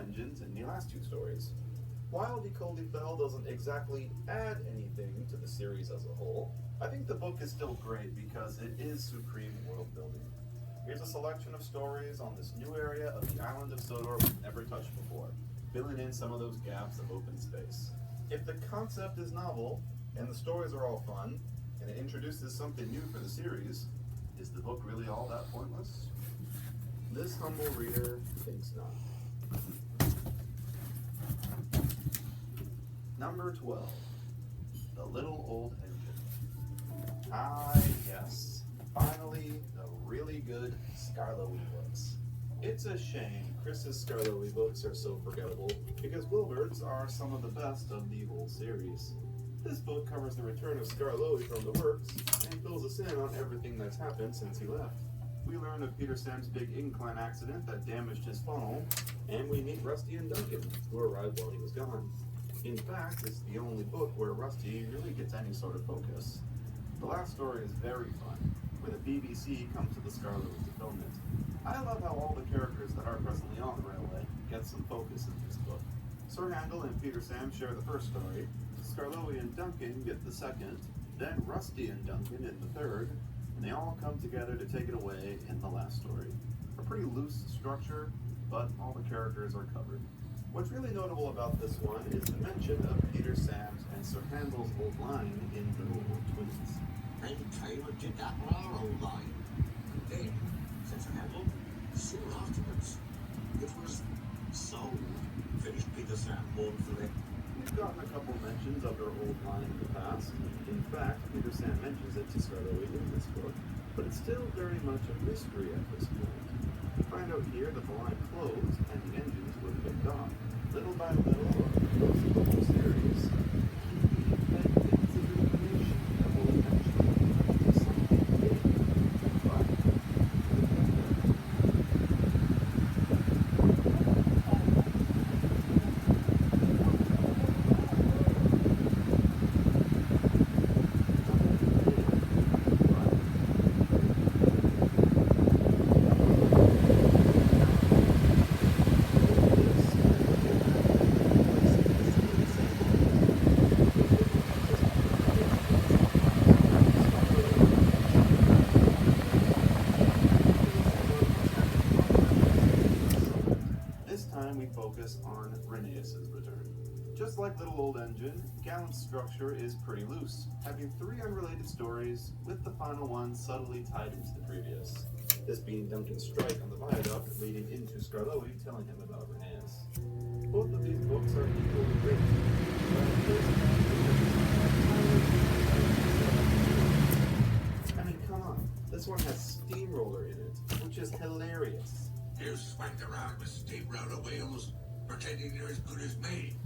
engines in the last two stories. While Die Coldy Fell doesn't exactly add anything to the series as a whole, I think the book is still great because it is supreme world building. Here's a selection of stories on this new area of the island of Sodor we've never touched before, filling in some of those gaps of open space. If the concept is novel, and the stories are all fun, and it introduces something new for the series, is the book really all that pointless? This humble reader thinks not. Number 12, The Little Old Engine. Ah, yes. Finally, the really good Skarloey books. It's a shame Chris's Skarloey books are so forgettable, because Wilbert's are some of the best of the whole series. This book covers the return of Skarloey from the works, and fills us in on everything that's happened since he left. We learn of Peter Sam's big incline accident that damaged his funnel, and we meet Rusty and Duncan, who arrived while he was gone. In fact, it's the only book where Rusty really gets any sort of focus. The last story is very fun, where the BBC comes to the Skarloey to film it. I love how all the characters that are presently on the railway get some focus in this book. Sir Handel and Peter Sam share the first story, Skarloey and Duncan get the second, then Rusty and Duncan in the third, and they all come together to take it away in the last story. A pretty loose structure, but all the characters are covered. What's really notable about this one is the mention of Peter Sam's and Sir Handel's old line in The Little Twins. They came and did that on our old line. And then, said Sir Handel, soon afterwards, it was sold. Finished Peter Sam mournfully. We've gotten a couple mentions of their old line in the past. In fact, Peter Sam mentions it to Skarloey in this book, but it's still very much a mystery at this point. We find out here that the line closed and the engines were picked off. Little by little, over the course of the whole series, he led bits of information that will eventually lead to something big. But we focus on Rheneas's return. Just like Little Old Engine, Gallant's structure is pretty loose, having 3 unrelated stories, with the final one subtly tied into the previous. This being Duncan's strike on the viaduct leading into Skarloey telling him about Rheneas. Both of these books are equally great. I mean, come on, this one has Steamroller in it, which is hilarious. You swagged around with steamroller wheels, pretending you're as good as me.